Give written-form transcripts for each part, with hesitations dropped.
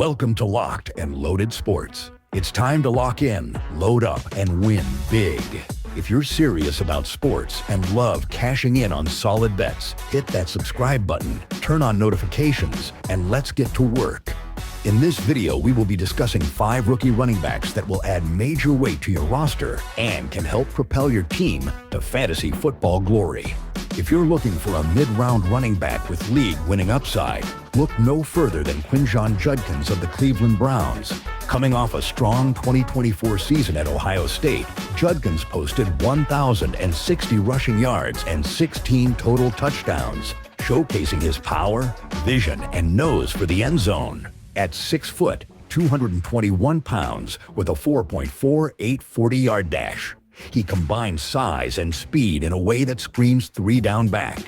Welcome to Locked and Loaded Sports. It's time to lock in, load up, and win big. If you're serious about sports and love cashing in on solid bets, hit that subscribe button, turn on notifications, and let's get to work. In this video, we will be discussing 5 rookie running backs that will add major weight to your roster and can help propel your team to fantasy football glory. If you're looking for a mid-round running back with league-winning upside, look no further than Quinshon Judkins of the Cleveland Browns. Coming off a strong 2024 season at Ohio State, Judkins posted 1,060 rushing yards and 16 total touchdowns, showcasing his power, vision, and nose for the end zone. At 6 foot, 221 pounds, with a 4.48 40-yard dash. He combines size and speed in a way that screams 3 down back.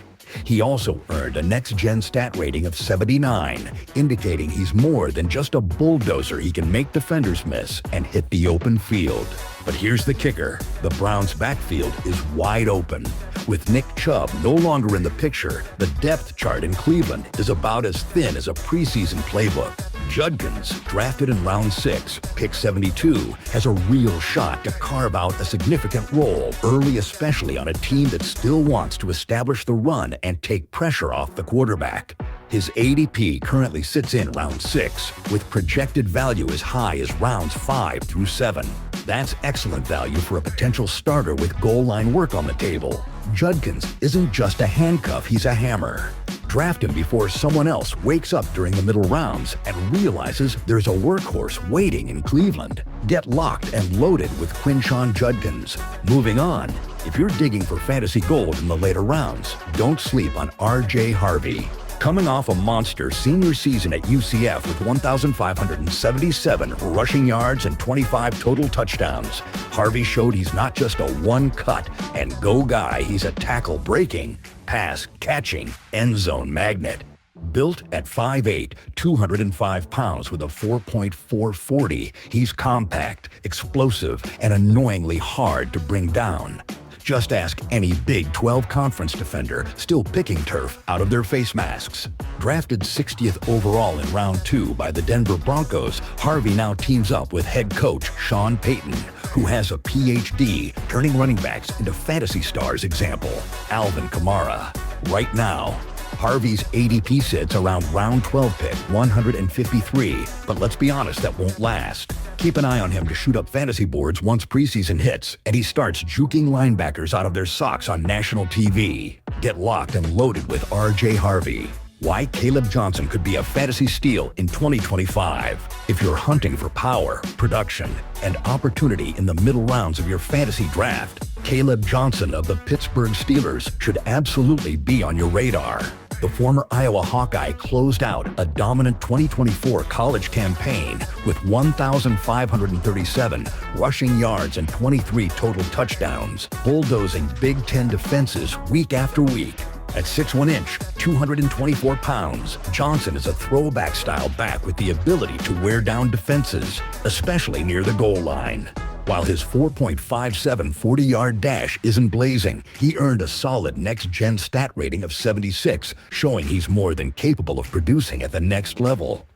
He also earned a next-gen stat rating of 79, indicating he's more than just a bulldozer. He can make defenders miss and hit the open field. But here's the kicker. The Browns' backfield is wide open. With Nick Chubb no longer in the picture, the depth chart in Cleveland is about as thin as a preseason playbook. Judkins, drafted in round 6, pick 72, has a real shot to carve out a significant role early, especially on a team that still wants to establish the run and take pressure off the quarterback. His ADP currently sits in round 6, with projected value as high as rounds 5 through 7. That's excellent value for a potential starter with goal line work on the table. Judkins isn't just a handcuff, he's a hammer. Draft him before someone else wakes up during the middle rounds and realizes there's a workhorse waiting in Cleveland. Get locked and loaded with Quinshon Judkins. Moving on, if you're digging for fantasy gold in the later rounds, don't sleep on Harvey. Coming off a monster senior season at UCF with 1,577 rushing yards and 25 total touchdowns, Harvey showed he's not just a one-cut and go guy, he's a tackle-breaking, pass-catching, end-zone magnet. Built at 5'8", 205 pounds with a 4.4 40, he's compact, explosive, and annoyingly hard to bring down. Just ask any Big 12 conference defender still picking turf out of their face masks. Drafted 60th overall in round 2 by the Denver Broncos, Harvey now teams up with head coach Sean Payton, who has a PhD turning running backs into fantasy stars. Example, Alvin Kamara. Right now, Harvey's ADP sits around round 12 pick 153, but let's be honest, that won't last. Keep an eye on him to shoot up fantasy boards once preseason hits, and he starts juking linebackers out of their socks on national TV. Get locked and loaded with Harvey. Why Caleb Johnson could be a fantasy steal in 2025. If you're hunting for power, production, and opportunity in the middle rounds of your fantasy draft, Caleb Johnson of the Pittsburgh Steelers should absolutely be on your radar. The former Iowa Hawkeye closed out a dominant 2024 college campaign with 1,537 rushing yards and 23 total touchdowns, bulldozing Big Ten defenses week after week. At 6'1", 224 pounds, Johnson is a throwback-style back with the ability to wear down defenses, especially near the goal line. While his 4.57 40-yard dash isn't blazing, he earned a solid next-gen stat rating of 76, showing he's more than capable of producing at the next level.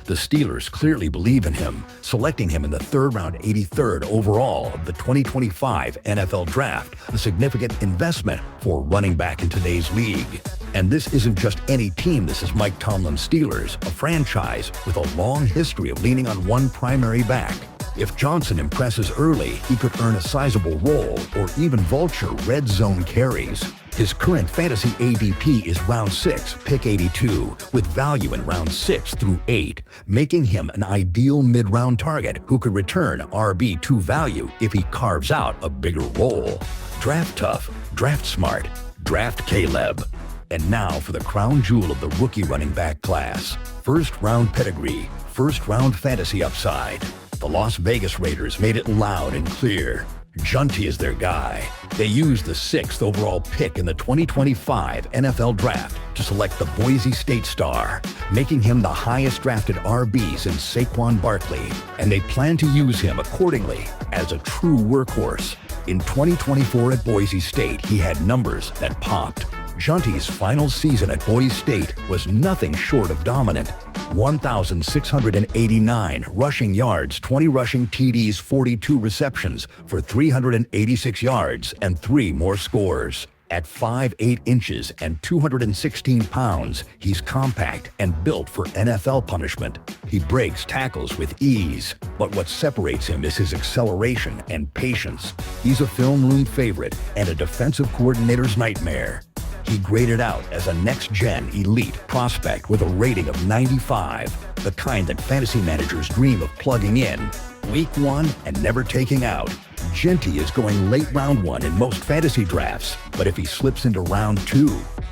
The Steelers clearly believe in him, selecting him in the 3rd round 83rd overall of the 2025 NFL Draft, a significant investment for running back in today's league. And this isn't just any team, this is Mike Tomlin's Steelers, a franchise with a long history of leaning on one primary back. If Johnson impresses early, he could earn a sizable role or even vulture red zone carries. His current fantasy ADP is round 6, pick 82, with value in round 6 through 8, making him an ideal mid-round target who could return RB2 value if he carves out a bigger role. Draft tough, draft smart, draft Caleb. And now for the crown jewel of the rookie running back class. 1st round pedigree, 1st round fantasy upside. The Las Vegas Raiders made it loud and clear. Genty is their guy. They used the 6th overall pick in the 2025 NFL Draft to select the Boise State star, making him the highest drafted RB since Saquon Barkley, and they plan to use him accordingly as a true workhorse. In 2024 at Boise State, he had numbers that popped. Genty's final season at Boise State was nothing short of dominant. 1,689 rushing yards, 20 rushing TDs, 42 receptions for 386 yards, and 3 more scores. At 5'8" inches and 216 pounds, he's compact and built for NFL punishment. He breaks tackles with ease, but what separates him is his acceleration and patience. He's a film room favorite and a defensive coordinator's nightmare. He graded out as a next-gen elite prospect with a rating of 95, the kind that fantasy managers dream of plugging in week 1 and never taking out. Genty is going late round 1 in most fantasy drafts, but if he slips into round 2,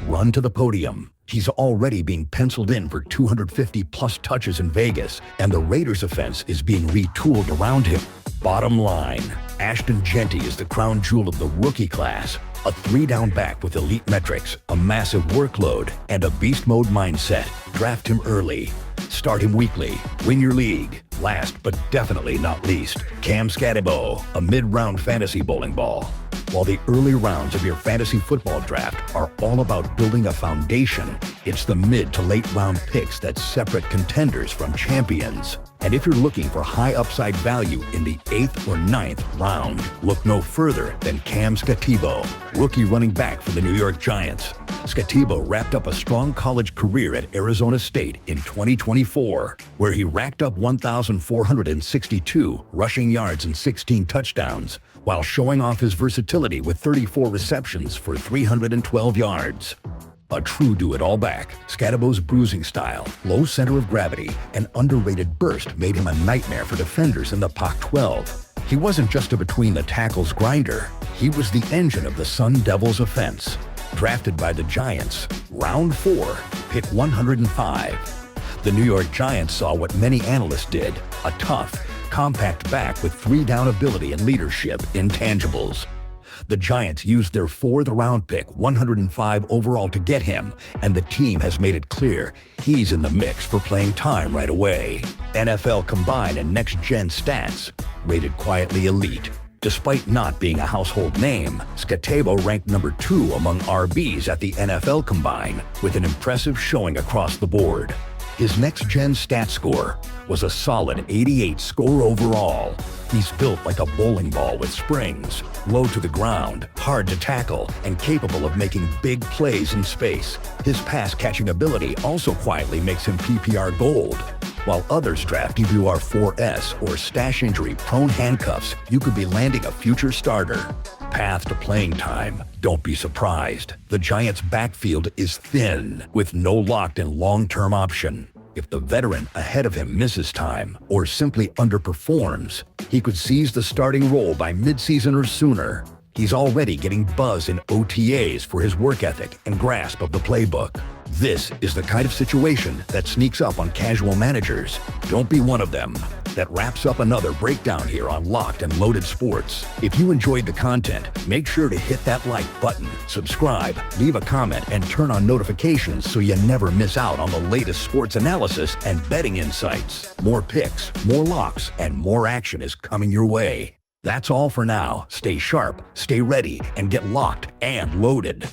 run to the podium. He's already being penciled in for 250-plus touches in Vegas, and the Raiders' offense is being retooled around him. Bottom line, Ashton Genty is the crown jewel of the rookie class, a 3-down back with elite metrics, a massive workload, and a beast mode mindset. Draft him early. Start him weekly. Win your league. Last but definitely not least, Scatibbo, a mid-round fantasy bowling ball. While the early rounds of your fantasy football draft are all about building a foundation, it's the mid to late round picks that separate contenders from champions. And if you're looking for high upside value in the 8th or 9th round, look no further than Scatibbo, rookie running back for the New York Giants. Scatibbo wrapped up a strong college career at Arizona State in 2024, where he racked up 1,462 rushing yards and 16 touchdowns, while showing off his versatility with 34 receptions for 312 yards. A true do-it-all back, Scatibbo's bruising style, low center of gravity, and underrated burst made him a nightmare for defenders in the Pac-12. He wasn't just a between-the-tackles grinder, he was the engine of the Sun Devils' offense. Drafted by the Giants, round 4, pick 105. The New York Giants saw what many analysts did, a tough, compact back with 3-down ability and leadership intangibles. The Giants used their 4th-round pick, 105 overall, to get him, and the team has made it clear he's in the mix for playing time right away. NFL Combine and next-gen stats, rated quietly elite. Despite not being a household name, Scatibbo ranked number 2 among RBs at the NFL Combine, with an impressive showing across the board. His next-gen stat score was a solid 88 score overall. He's built like a bowling ball with springs, low to the ground, hard to tackle, and capable of making big plays in space. His pass-catching ability also quietly makes him PPR gold. While others draft WR4S or stash injury-prone handcuffs, you could be landing a future starter. Path to playing time. Don't be surprised. The Giants' backfield is thin, with no locked-in long-term option. If the veteran ahead of him misses time or simply underperforms, he could seize the starting role by midseason or sooner. He's already getting buzz in OTAs for his work ethic and grasp of the playbook. This is the kind of situation that sneaks up on casual managers. Don't be one of them. That wraps up another breakdown here on Locked and Loaded Sports. If you enjoyed the content, make sure to hit that like button, subscribe, leave a comment, and turn on notifications so you never miss out on the latest sports analysis and betting insights. More picks, more locks, and more action is coming your way. That's all for now. Stay sharp, stay ready, and get locked and loaded.